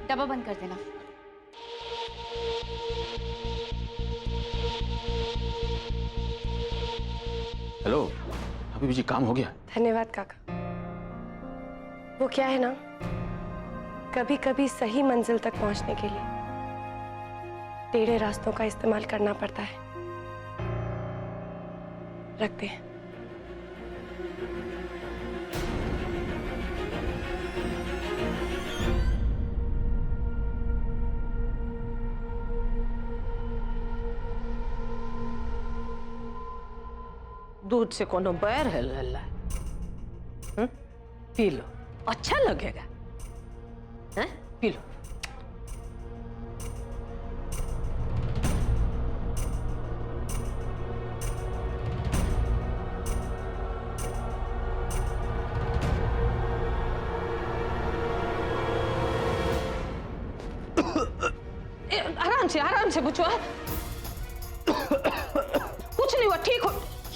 डब्बा बंद कर देना। हेलो अभी जी, काम हो गया। धन्यवाद काका। वो क्या है ना, कभी कभी सही मंजिल तक पहुंचने के लिए टेढ़े रास्तों का इस्तेमाल करना पड़ता है। रखते हैं। दूध से कोनो बैर है लल्ला? पी लो, अच्छा लगेगा। हैं? P low. आराम से बुचवा। कुछ नहीं हुआ, ठीक हो।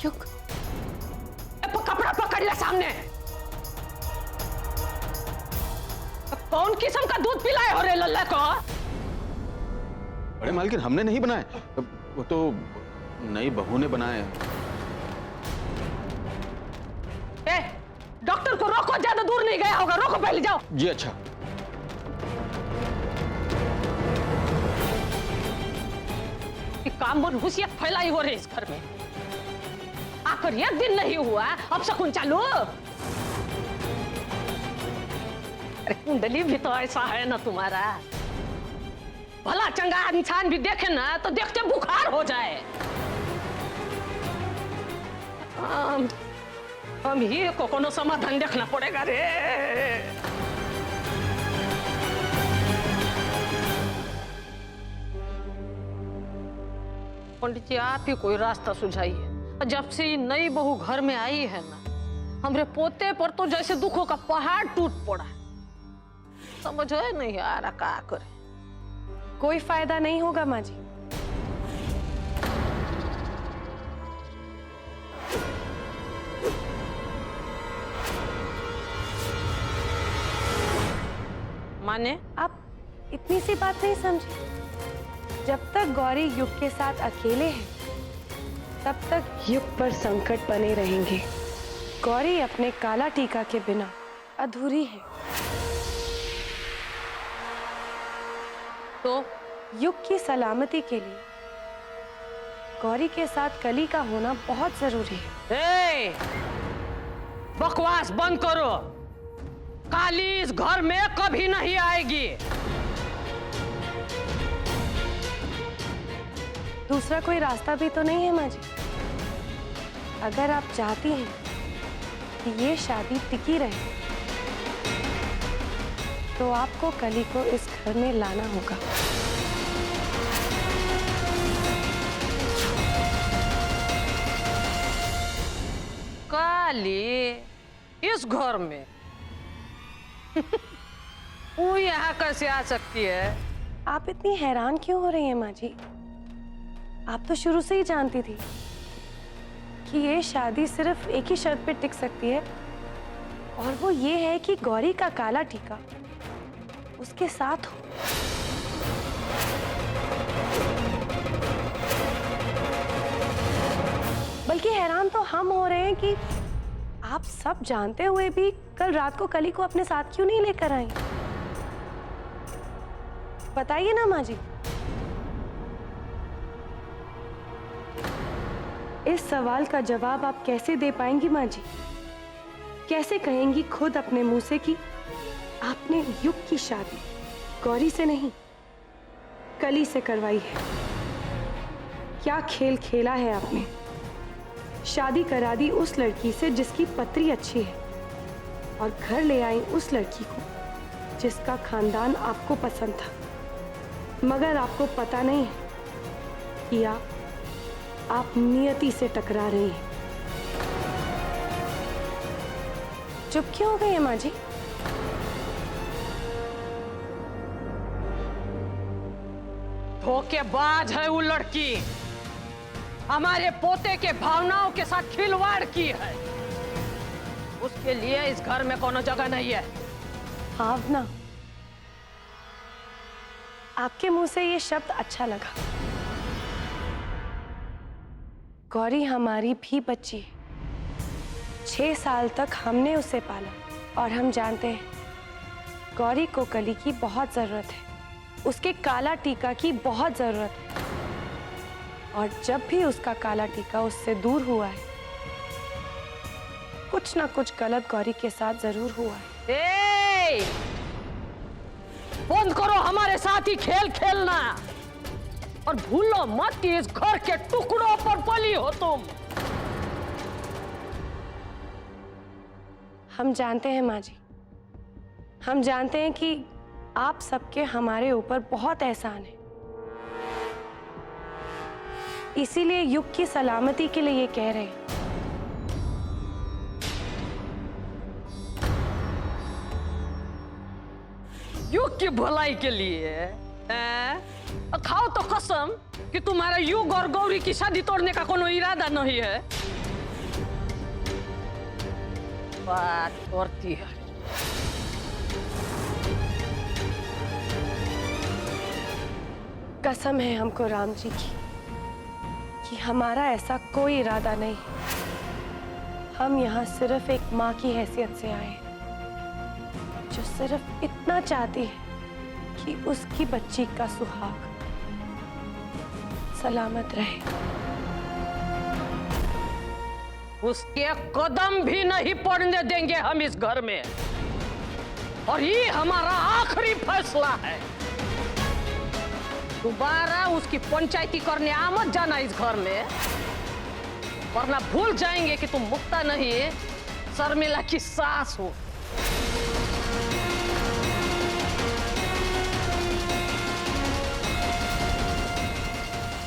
युग, कपड़ा पकड़ ले सामने। कौन किस्म का दूध पिलाए हो रे लल्ला को? बड़े मालकिन हमने नहीं बनाए, वो तो नई बहू ने बनाए। डॉक्टर को रोको, ज्यादा दूर नहीं गया होगा। रोको, पहले जाओ। जी अच्छा। काम हुसियत फैलाई हो रही इस घर में। आखिर एक दिन नहीं हुआ, अब शकुन चालू। अरे कुंडली भी तो ऐसा है ना तुम्हारा। भला चंगा इंसान भी देखे ना तो देखते बुखार हो जाए। हम ही को कोनो समाधान देखना पड़ेगा रे। पंडित जी, आप ही कोई रास्ता सुझाइए। जब से ये नई बहू घर में आई है ना, हमरे पोते पर तो जैसे दुखों का पहाड़ टूट पड़ा। समझ नहीं आ रहा क्या करे। कोई फायदा नहीं होगा माँ जी। माने? आप इतनी सी बात नहीं समझे। जब तक गौरी युग के साथ अकेले हैं, तब तक युग पर संकट बने रहेंगे। गौरी अपने काला टीका के बिना अधूरी है। तो युग की सलामती के लिए गौरी के साथ कली का होना बहुत जरूरी है। बकवास बंद करो। काली इस घर में कभी नहीं आएगी। दूसरा कोई रास्ता भी तो नहीं है माँ जी। अगर आप चाहती हैं कि ये शादी टिकी रहे, तो आपको कली को इस घर में लाना होगा। काली इस घर में? वो यहाँ कैसे आ सकती है? आप इतनी हैरान क्यों हो रही हैं माँ जी? आप तो शुरू से ही जानती थी कि ये शादी सिर्फ एक ही शर्त पे टिक सकती है, और वो ये है कि गौरी का काला टीका उसके साथ हो। बल्कि हैरान तो हम हो रहे हैं कि आप सब जानते हुए भी कल रात को कली को अपने साथ क्यों नहीं लेकर आई? बताइए ना माँ जी। इस सवाल का जवाब आप कैसे दे पाएंगी माँ जी? कैसे कहेंगी खुद अपने मुंह से कि आपने युग की शादी गौरी से नहीं, कली से करवाई है? क्या खेल खेला है आपने? शादी करा दी उस लड़की से जिसकी पत्री अच्छी है, और घर ले आई उस लड़की को जिसका खानदान आपको पसंद था। मगर आपको पता नहीं कि आप नियति से टकरा रही हैं। चुप क्यों हो गई है माँ जी? धोखेबाज है वो लड़की। हमारे पोते के भावनाओं के साथ खिलवाड़ की है। उसके लिए इस घर में कोनो जगह नहीं है। भावना? आपके मुंह से ये शब्द अच्छा लगा। गौरी हमारी भी बच्ची है। 6 साल तक हमने उसे पाला और हम जानते हैं गौरी को कली की बहुत जरूरत है, उसके काला टीका की बहुत जरूरत है। और जब भी उसका काला टीका उससे दूर हुआ है, कुछ ना कुछ गलत गौरी के साथ जरूर हुआ है। बंद करो हमारे साथ ही खेल खेलना और भूलो मत कि इस घर के टुकड़ों पर बली हो तुम। हम जानते हैं माँ जी, हम जानते हैं कि आप सबके हमारे ऊपर बहुत एहसान है। इसीलिए युग की सलामती के लिए ये कह रहे हैं। युग की भलाई के लिए खाओ तो कसम कि तुम्हारा युग और गौरी की शादी तोड़ने का कोनो इरादा नहीं है। बात करती है। कसम है हमको राम जी की कि हमारा ऐसा कोई इरादा नहीं। हम यहाँ सिर्फ एक माँ की हैसियत से आए हैं, जो सिर्फ इतना चाहती है कि उसकी बच्ची का सुहाग सलामत रहे। उसके कदम भी नहीं पड़ने देंगे हम इस घर में, और ये हमारा आखिरी फैसला है। दोबारा उसकी पंचायती करने आ मत जाना इस घर में, वरना भूल जाएंगे कि तुम मुक्ता नहीं शर्मिला की सास हो।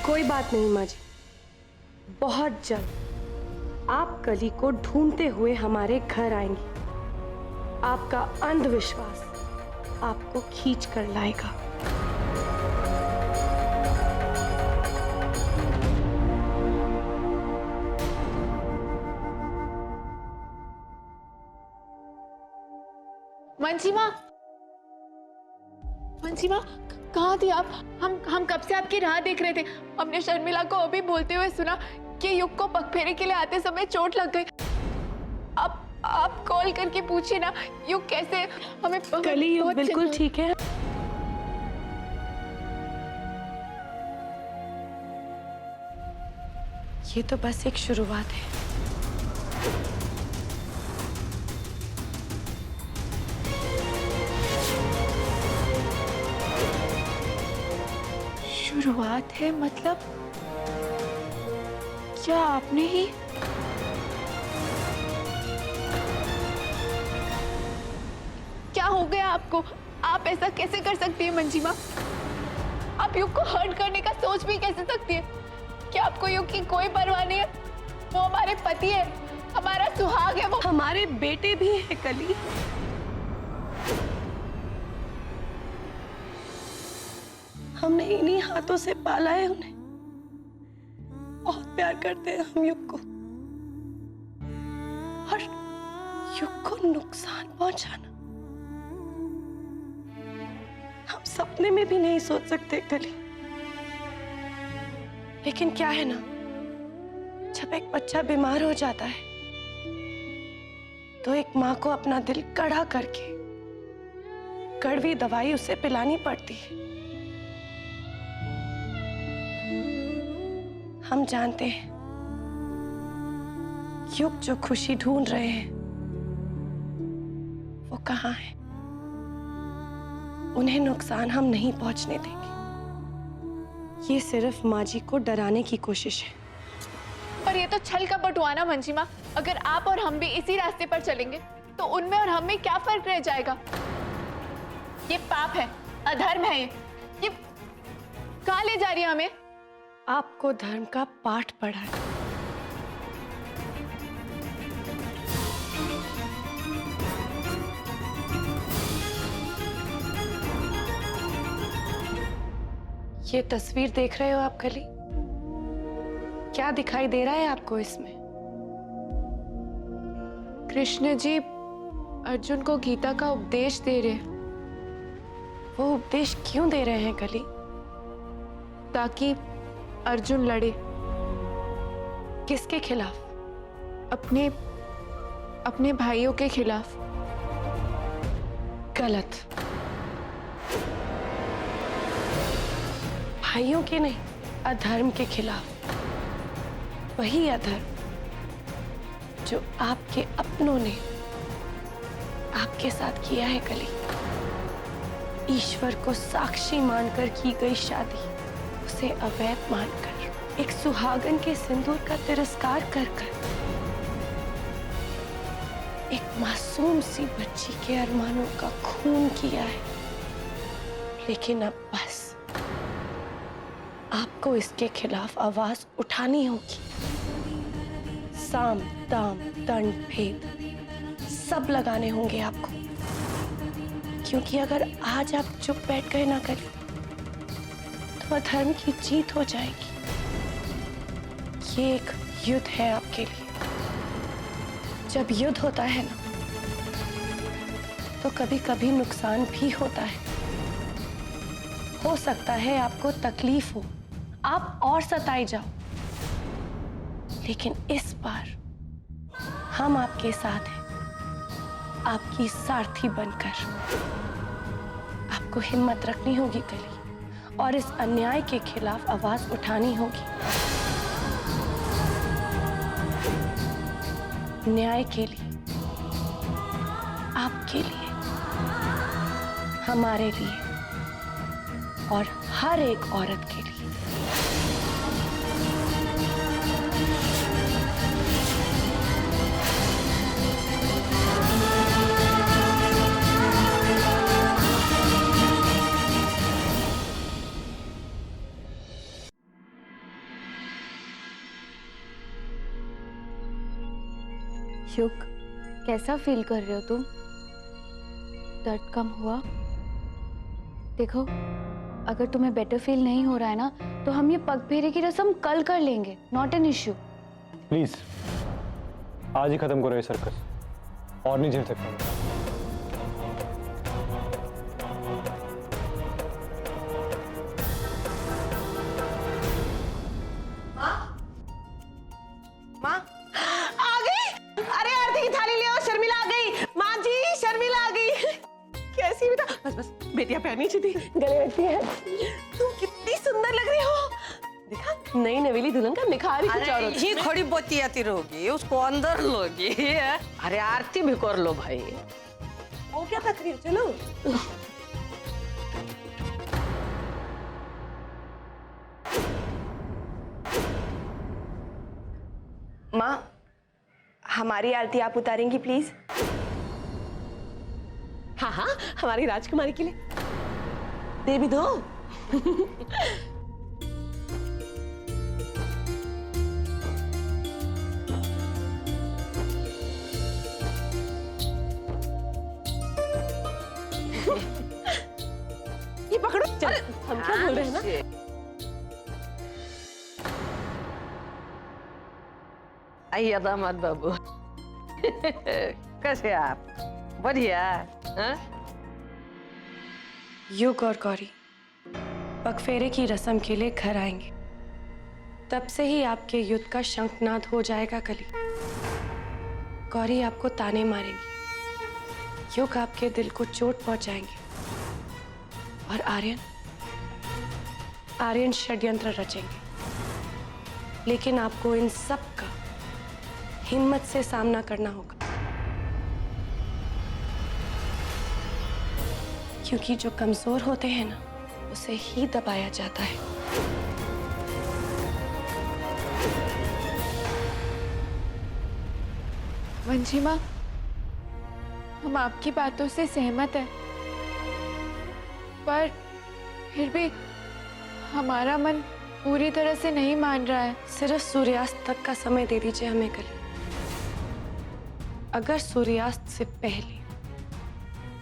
कोई बात नहीं माँ जी, बहुत जल्द आप कली को ढूंढते हुए हमारे घर आएंगी। आपका अंधविश्वास आपको खींच कर लाएगा। मंजीमा, मंजीमा कहाँ थी आप? हम कब से आपकी राह देख रहे थे। हमने शर्मिला को अभी बोलते हुए सुना कि युग को पगफेरे के लिए आते समय चोट लग गई। आप कॉल करके पूछिए ना युग कैसे। हमें कली युग बिल्कुल ठीक है। ये तो बस एक शुरुआत है। शुरुआत है मतलब क्या आपने ही? क्या हो गया आपको? आप ऐसा कैसे कर सकती है मंजीमा? आप युग को हर्ट करने का सोच भी कैसे सकती है? क्या आपको युग की कोई परवाह नहीं है? वो हमारे पति है, हमारा सुहाग है, वो हमारे बेटे भी है कली। हमने इन्हीं हाथों से पाला है उन्हें। बहुत प्यार करते हैं हम युग को, और युग को नुकसान पहुंचाना हम सपने में भी नहीं सोच सकते कली। लेकिन क्या है ना, जब एक बच्चा बीमार हो जाता है तो एक माँ को अपना दिल कड़ा करके कड़वी दवाई उसे पिलानी पड़ती है। हम जानते हैं युग जो खुशी ढूंढ रहे हैं वो कहाँ है। उन्हें नुकसान हम नहीं पहुंचने देंगे। ये सिर्फ माँ जी को डराने की कोशिश है। पर ये तो छल कपट हुआ ना मंजीमा। अगर आप और हम भी इसी रास्ते पर चलेंगे तो उनमें और हम में क्या फर्क रह जाएगा? ये पाप है, अधर्म है। ये कहाँ ले जा रही है हमें? आपको धर्म का पाठ पढ़ा है। ये तस्वीर देख रहे हो आप कली? क्या दिखाई दे रहा है आपको इसमें? कृष्ण जी अर्जुन को गीता का उपदेश दे रहे। वो उपदेश क्यों दे रहे हैं कली? ताकि अर्जुन लड़े किसके खिलाफ? अपने अपने भाइयों के खिलाफ। गलत। भाइयों के नहीं, अधर्म के खिलाफ। वही अधर्म जो आपके अपनों ने आपके साथ किया है कली। ईश्वर को साक्षी मानकर की गई शादी, उसे अवैध मानकर, एक सुहागन के सिंदूर का तिरस्कार कर एक मासूम सी बच्ची के अरमानों का खून किया है। लेकिन अब बस आपको इसके खिलाफ आवाज उठानी होगी। साम, दाम, दंड, भेद सब लगाने होंगे आपको, क्योंकि अगर आज आप चुप बैठ गए ना करें तो अधर्म की जीत हो जाएगी। ये एक युद्ध है आपके लिए। जब युद्ध होता है ना तो कभी कभी नुकसान भी होता है। हो सकता है आपको तकलीफ हो, आप और सताए जाओ, लेकिन इस बार हम आपके साथ हैं, आपकी सारथी बनकर। आपको हिम्मत रखनी होगी कली, और इस अन्याय के खिलाफ आवाज उठानी होगी। न्याय के लिए, आपके लिए, हमारे लिए और हर एक औरत के लिए। युग, कैसा फील कर रहे हो तुम? दर्द कम हुआ? देखो, अगर तुम्हें बेटर फील नहीं हो रहा है ना, तो हम ये पग फेरे की रस्म कल कर लेंगे, नॉट एन इश्यू। प्लीज आज ही खत्म करो ये सर्कस, और नहीं झेल सकता मैं। माँ आ गई। अरे आरती की थाली ले आओ, शर्मिला आ गई। माँ जी, शर्मिला आ गई। कैसी बेटा? बस बस बेटियां पैनी चाहिए थी, गले लगती है। तुम कितनी सुंदर लग रही हो। देखा, नई नवेली दुल्हन का निखार ही कुछ और होता है। ये थोड़ी बहुत आती रहोगी, उसको अंदर लोगी। अरे आरती भी कर लो भाई। वो क्या तक रही हो? चलो। माँ, हमारी आरती आप उतारेंगी प्लीज? हाँ हाँ, हमारी राजकुमारी के लिए दे भी दो। ये पकड़ो। चलो, हम क्या बोल रहे हैं ना? आइए दामाद बाबू। कैसे आप? बढ़िया। हाँ? युग और गौरी पगफेरे की रस्म के लिए घर आएंगे, तब से ही आपके युद्ध का शंखनाद हो जाएगा कली। गौरी आपको ताने मारेंगी, युग आपके दिल को चोट पहुंचाएंगे, और आर्यन षड्यंत्र रचेंगे। लेकिन आपको इन सब का हिम्मत से सामना करना होगा, क्योंकि जो कमजोर होते हैं ना, उसे ही दबाया जाता है। मंजिमा, हम आपकी बातों से सहमत हैं, पर फिर भी हमारा मन पूरी तरह से नहीं मान रहा है। सिर्फ सूर्यास्त तक का समय दे दीजिए हमें कली। अगर सूर्यास्त से पहले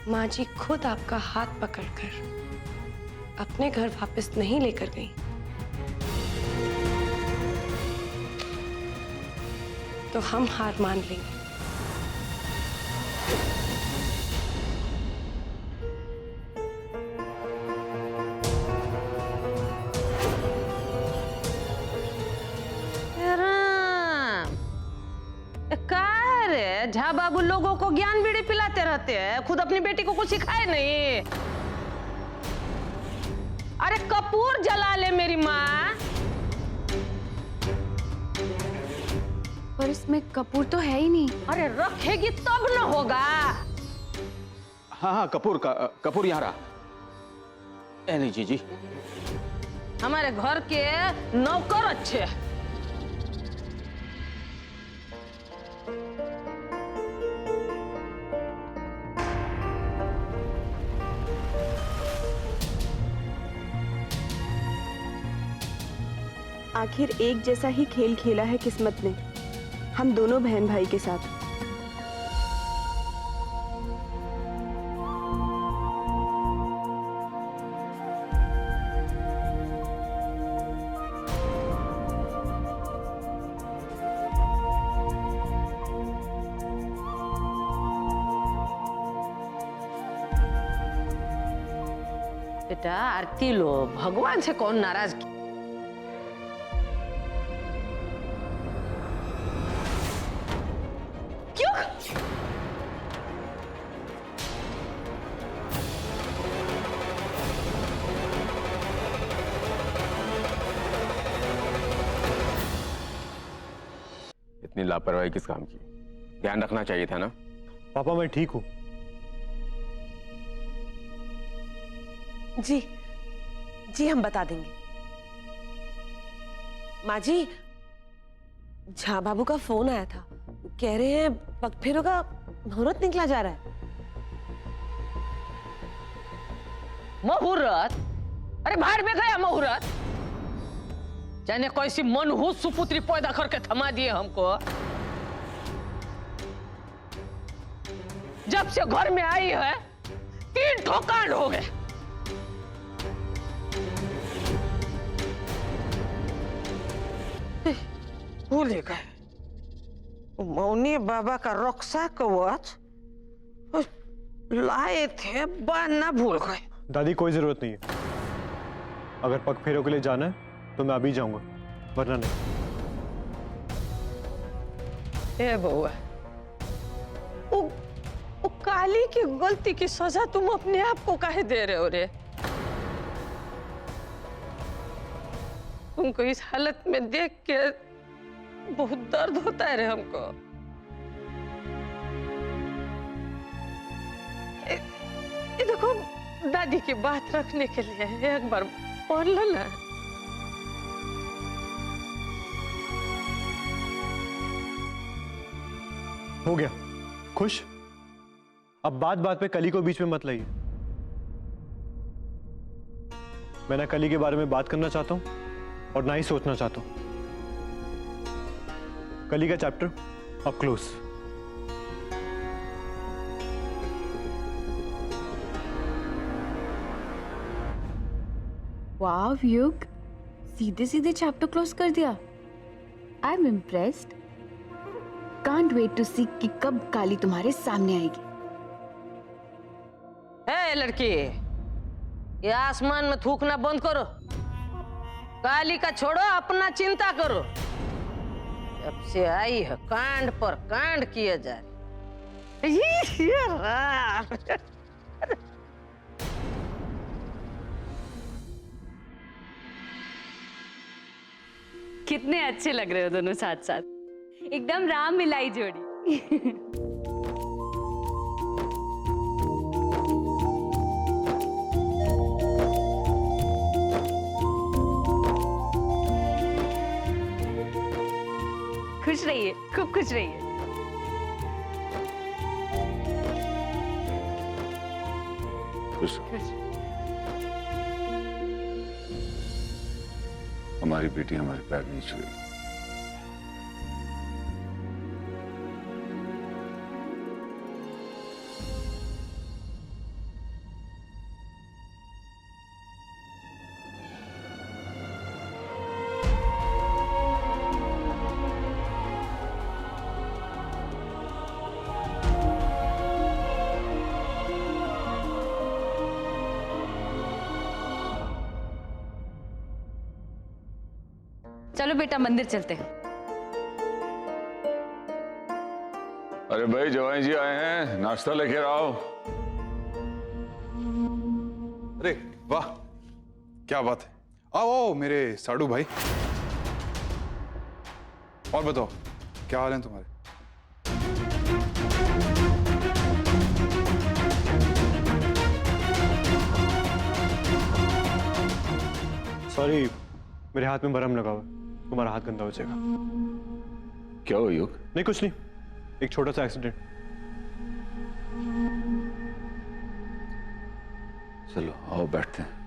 माँ जी खुद आपका हाथ पकड़कर अपने घर वापस नहीं लेकर गई, तो हम हार मान लेंगे। झा बाबू लोगों को ज्ञान बीड़ी पिलाते रहते हैं, खुद अपनी बेटी को कुछ सिखाए नहीं। अरे कपूर जला ले मेरी माँ। पर इसमें कपूर तो है ही नहीं। अरे रखेगी तब न होगा। हाँ हाँ, कपूर यहाँ रहा। ए लीजिए जी। हमारे घर के नौकर अच्छे। आखिर एक जैसा ही खेल खेला है किस्मत ने हम दोनों बहन भाई के साथ। बेटा आरती लो, भगवान से कौन नाराज की? क्यों? इतनी लापरवाही किस काम की? ध्यान रखना चाहिए था ना। पापा मैं ठीक हूँ। जी जी हम बता देंगे। माँ जी, झा बाबू का फोन आया था, कह रहे हैं पगफेरों का मुहूर्त निकला जा रहा है। मुहूर्त? अरे बाहर में गया मुहूर्त। जाने कैसी मनहूस सुपुत्री पैदा करके थमा दिए हमको। जब से घर में आई है 3 ठोकांड हो गए। भूल गए मौनी बाबा का रक्षा कवच लाए थे, बाना भूल गए। दादी कोई जरूरत नहीं है। अगर पग फेरों के लिए जाना है तो मैं अभी जाऊंगा, वरना नहीं। ए बउआ, वो काली की गलती की सजा तुम अपने आप को काहे दे रहे हो रे? तुमको इस हालत में देख के बहुत दर्द होता है रे हमको। ये देखो, दादी की बात रखने के लिए एक बार पढ़ लो ना। हो गया खुश? अब बात बात पे कली को बीच में मत लाइए। मैं ना कली के बारे में बात करना चाहता हूं और ना ही सोचना चाहता हूं। कली का चैप्टर अब क्लोज। वाव युग, सीधे सीधे चैप्टर क्लोज कर दिया। I am impressed. Can't wait to see कि कब काली तुम्हारे सामने आएगी। ए लड़की, ये आसमान में थूकना बंद करो। काली का छोड़ो, अपना चिंता करो। जब से आई है कांड पर कांड किए जा रहे। कितने अच्छे लग रहे हो दोनों साथ साथ, एकदम राम मिलाई जोड़ी। खुश रहिए, खूब खुश रहिए। हमारी बेटी हमारे पैर नहीं छुएगी। चलो बेटा मंदिर चलते हैं। अरे भाई जवाई जी आए हैं, नाश्ता लेके आओ। अरे वाह, क्या बात है। आओ आओ मेरे साडू भाई। और बताओ क्या हाल है तुम्हारे? सॉरी, मेरे हाथ में बरम लगा हुआ है, तुम्हारा हाथ गंदा हो जाएगा। क्या हो युग? नहीं कुछ नहीं, एक छोटा सा एक्सीडेंट। चलो आओ बैठते हैं।